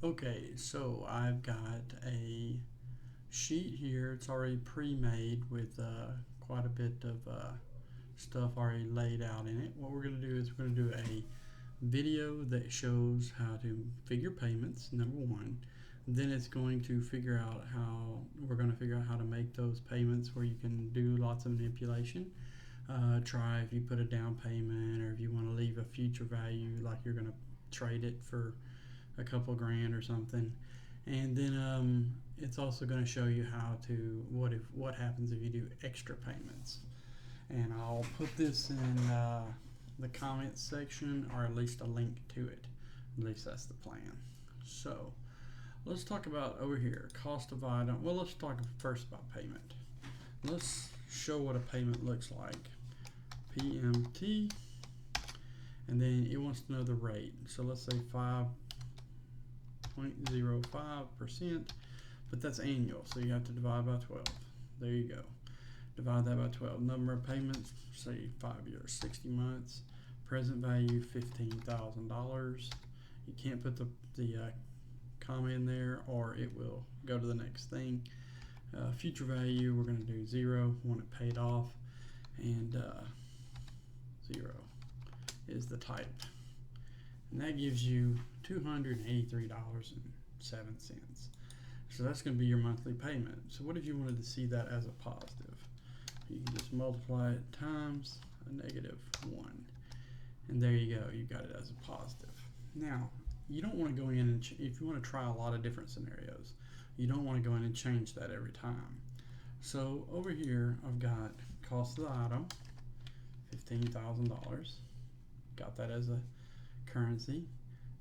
Okay, so I've got a sheet here. It's already pre-made with quite a bit of stuff already laid out in it. What we're going to do is we're going to do a video that shows how to figure payments, number one. Then it's going to figure out how we're going to figure out how to make those payments where you can do lots of manipulation. Try if you put a down payment or if you want to leave a future value, like you're going to trade it for a couple grand or something. And then it's also going to show you how to what happens if you do extra payments. And I'll put this in the comments section, or at least a link to it. At least that's the plan. So let's talk about over here cost of item. Well, let's talk first about payment. Let's show what a payment looks like. PMT, and then it wants to know the rate. So let's say 5.05%, but that's annual, so you have to divide by 12. There you go. Divide that by 12. Number of payments, say 5 years, 60 months. Present value, $15,000. You can't put the comma in there, or it will go to the next thing. Future value, we're going to do 0, want it paid off, and 0 is the type. And that gives you $283.07. So that's going to be your monthly payment. So what if you wanted to see that as a positive? You can just multiply it times a -1. And there you go, you got it as a positive. Now, you don't want to go in and, if you want to try a lot of different scenarios, you don't want to go in and change that every time. So over here, I've got cost of the item, $15,000. Got that as a currency.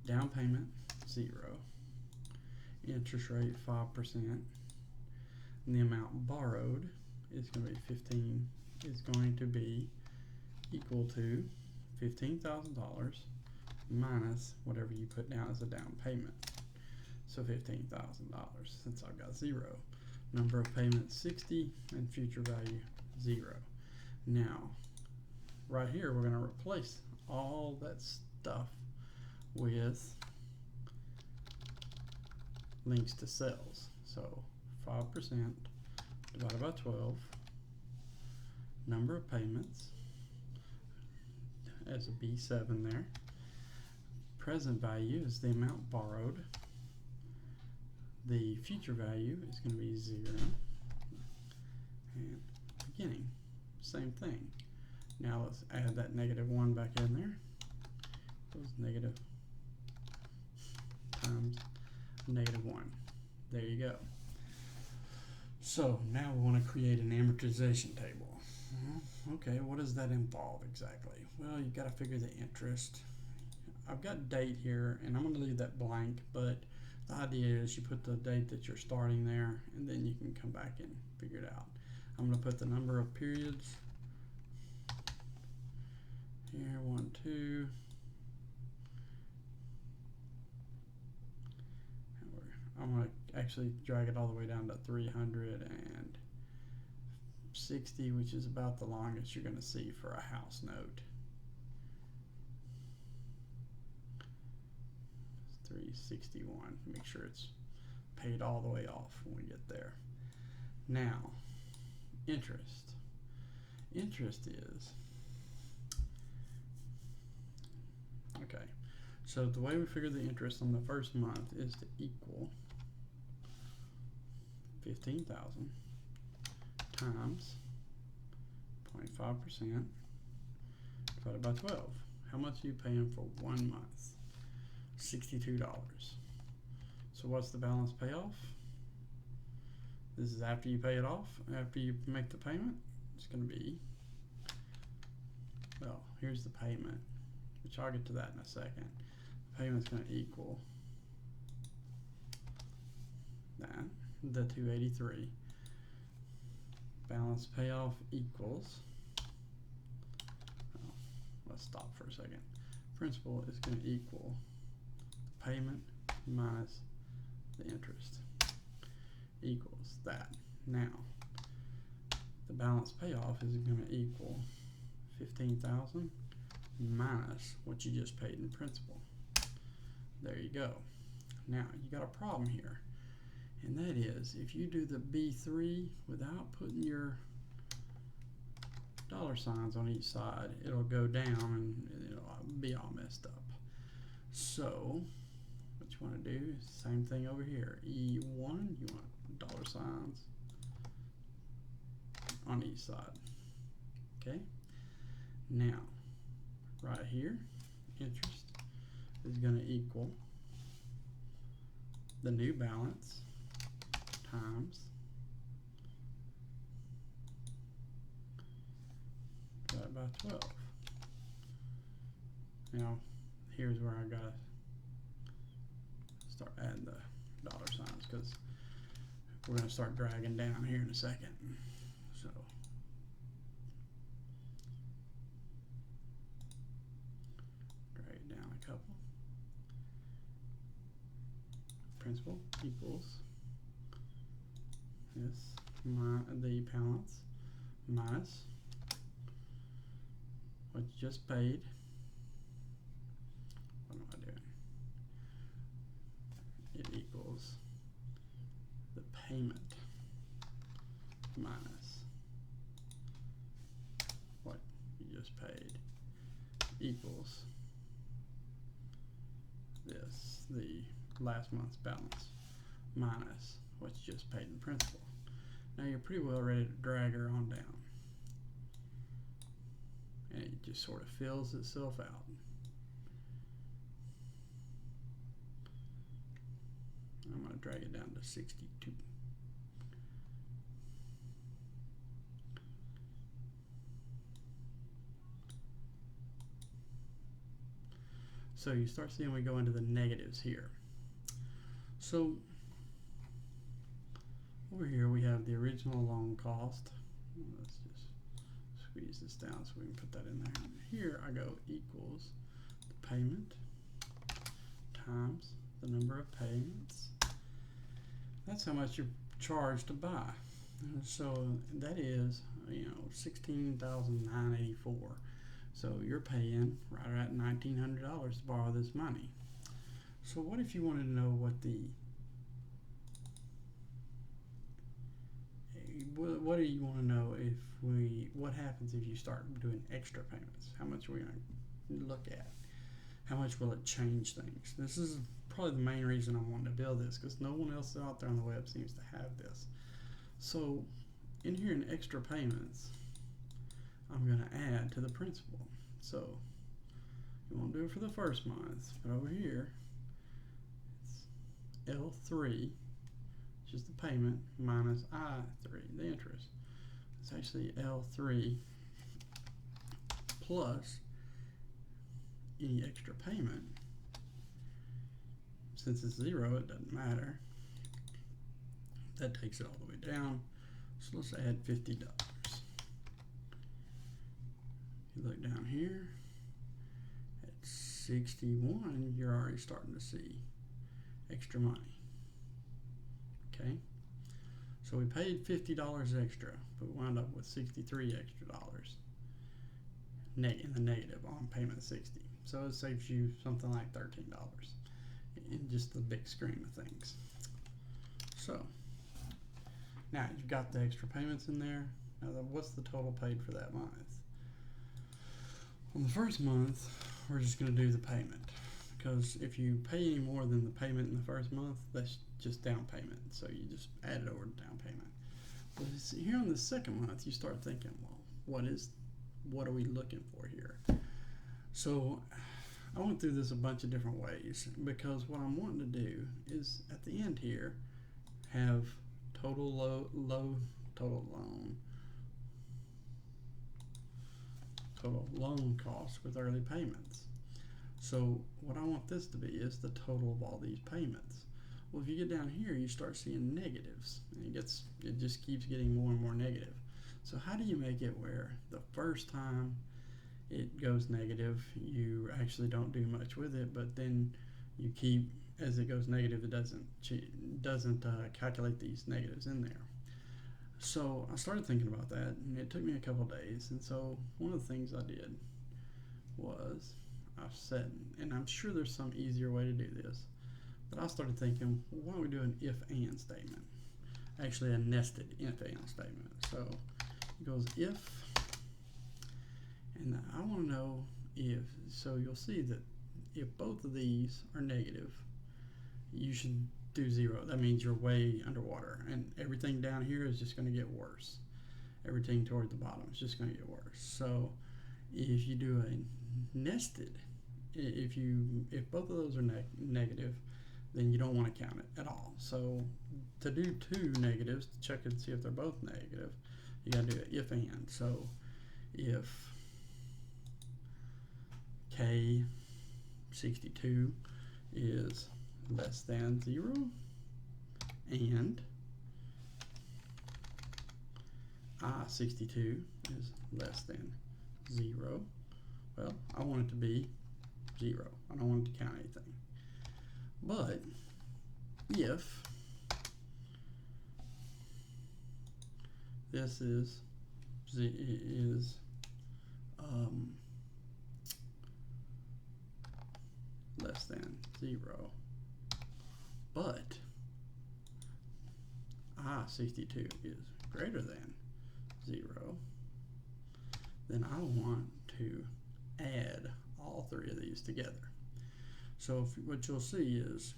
Down payment, 0. Interest rate, 5%. And the amount borrowed is going to be equal to $15,000 minus whatever you put down as a down payment. So $15,000, since I've got 0. Number of payments, 60, and future value, 0. Now, right here, we're going to replace all that stuff with links to cells. So 5% divided by 12, number of payments as a B7 there. Present value is the amount borrowed. The future value is going to be 0. And beginning, same thing. Now let's add that -1 back in there. It was negative times -1. There you go. So now we want to create an amortization table. Okay, what does that involve exactly? Well, you've got to figure the interest. I've got date here, and I'm going to leave that blank, but the idea is you put the date that you're starting there, and then you can come back and figure it out. I'm going to put the number of periods here, 1, 2. I'm going to actually drag it all the way down to 360, which is about the longest you're going to see for a house note. 361. Make sure it's paid all the way off when we get there. Now, interest. Interest is, okay, so the way we figure the interest on the first month is to equal 15,000 times 0.5% divided by 12. How much are you paying for 1 month? $62. So what's the balance payoff? This is after you pay it off, after you make the payment. It's going to be, well, here's the payment, which I'll get to that in a second. The payment's going to equal that, the 283. Balance payoff equals, well, let's stop for a second. Principal is going to equal payment minus the interest equals that. Now, the balance payoff is going to equal 15,000 minus what you just paid in principal. There you go. Now, you got a problem here, and that is if you do the B3 without putting your dollar signs on each side, it'll go down and it'll be all messed up. So, what you want to do is the same thing over here. E1, you want dollar signs on each side. Okay? Now, right here, interest is going to equal the new balance times divided by 12. Now, here's where I gotta start adding the dollar signs, because we're gonna start dragging down here in a second. So drag it down a couple. Principal equals this, the balance minus what you just paid. What am I doing? It equals the payment minus what you just paid equals this, the last month's balance minus what you just paid in principal. Now you're pretty well ready to drag her on down, and it just sort of fills itself out. I'm going to drag it down to 62. So you start seeing we go into the negatives here. So over here we have the original loan cost. Let's just squeeze this down so we can put that in there. Here I go equals the payment times the number of payments. That's how much you're charged to buy. So that is, $16,984. So you're paying right at $1,900 to borrow this money. So what if you wanted to know what what do you want to know what happens if you start doing extra payments? How much are we going to look at? How much will it change things? This is probably the main reason I wanted to build this, because no one else out there on the web seems to have this. So in here in extra payments, I'm going to add to the principal. So you won't do it for the first month, but over here it's L3, which is the payment, minus I3, the interest. It's actually L3 plus any extra payment. Since it's 0, it doesn't matter. That takes it all the way down. So let's add $50. You look down here at 61, you're already starting to see extra money. Okay, so we paid $50 extra, but we wound up with $63 extra in the negative on payment 60. So it saves you something like $13 in just the big scheme of things. So now you've got the extra payments in there. Now what's the total paid for that month? On the first month, we're just going to do the payment, because if you pay any more than the payment in the first month, that's just down payment. So you just add it over to down payment. But here on the second month, you start thinking, well, what are we looking for here? So I went through this a bunch of different ways, because what I'm wanting to do is at the end here have total total loan costs with early payments. So what I want this to be is the total of all these payments. Well, if you get down here, you start seeing negatives, and it just keeps getting more and more negative. So how do you make it where the first time it goes negative, you actually don't do much with it, but then you keep, as it goes negative, it doesn't calculate these negatives in there. So I started thinking about that, and it took me a couple days. And so one of the things I did was I've said, and I'm sure there's some easier way to do this, But I started thinking, well, why don't we do an if-and statement? Actually, a nested if-and statement. So it goes if, and I want to know if, so you'll see that if both of these are negative, you should do 0. That means you're way underwater, and everything down here is just going to get worse. Everything toward the bottom is just going to get worse. So if you do a nested, if both of those are negative, then you don't want to count it at all. So to do two negatives, to check and see if they're both negative, you got to do it if and. So if K62 is less than 0 and I62 is less than 0, well, I want it to be 0. I don't want it to count anything. But if this is less than 0, but I62 is greater than 0, then I want to add all three of these together. So what you'll see is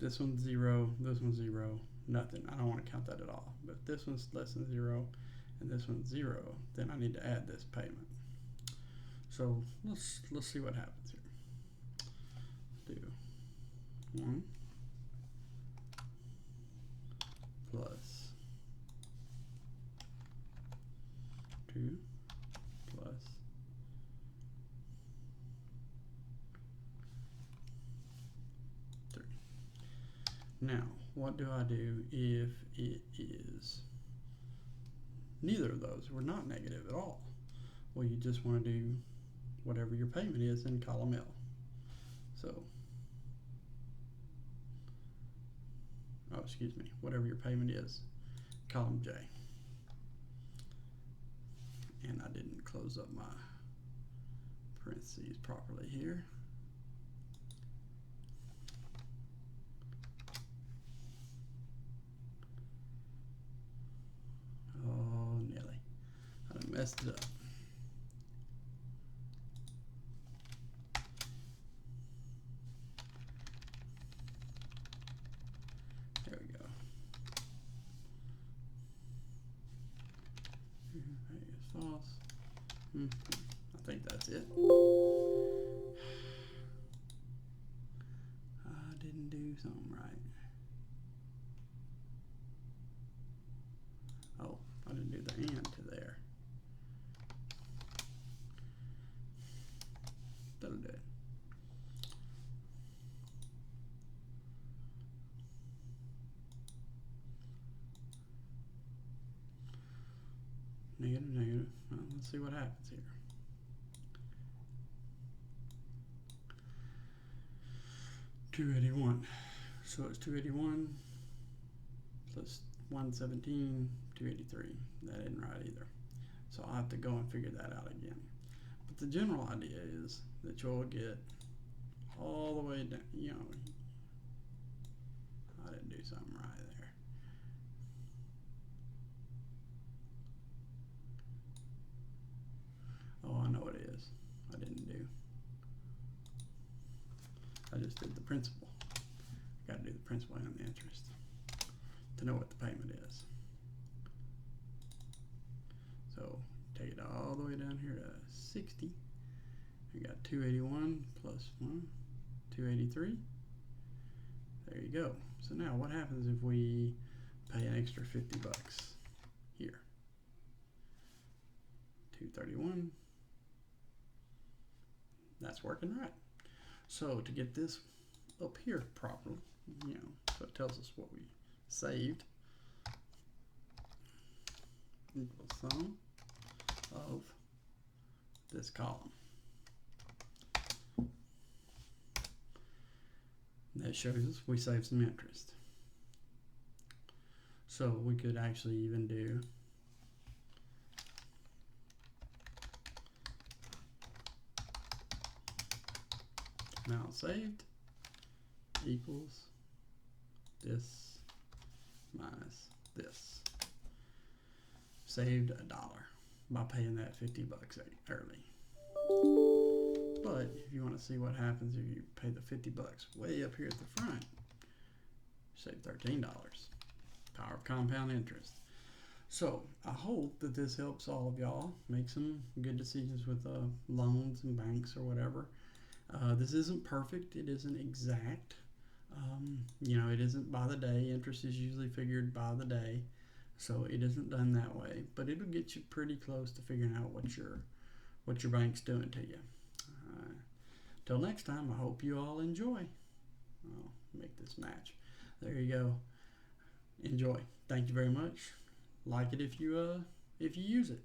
this one's 0, this one's 0, nothing. I don't want to count that at all. But if this one's less than 0 and this one's 0, then I need to add this payment. So let's see what happens here. Do 1 plus 2 plus 3. Now, what do I do if it is neither of those? We're not negative at all. Well, you just want to do whatever your payment is in column L. So, whatever your payment is, column J. And I didn't close up my parentheses properly here. Oh, nearly. I done messed it up. There we go. Is false. I think that's it. I didn't do something right. Oh, I didn't do the and to there. That'll do it. Negative, negative. Well, let's see what happens here. $281. So it's 281 plus 117, 283. That isn't right either. So I'll have to go and figure that out again. But the general idea is that you'll get all the way down, you know, I didn't do something right there. Oh, I know what it is. I didn't do. I just did the principal. Got to do the principal and the interest to know what the payment is. So take it all the way down here to 60. We got 281 plus 1, 283. There you go. So now what happens if we pay an extra 50 bucks here? 231. That's working right. So to get this up here properly, you know, so it tells us what we saved, equals sum of this column. That shows us we saved some interest. So we could actually even do amount saved equals this minus this. Saved $1 by paying that 50 bucks early. But if you want to see what happens if you pay the 50 bucks way up here at the front, save $13. Power of compound interest. So I hope that this helps all of y'all make some good decisions with loans and banks or whatever. This isn't perfect. It isn't exact. It isn't by the day. Interest is usually figured by the day. So it isn't done that way. But it'll get you pretty close to figuring out what your bank's doing to you. Till next time, I hope you all enjoy. I'll make this match. There you go. Enjoy. Thank you very much. Like it if you use it.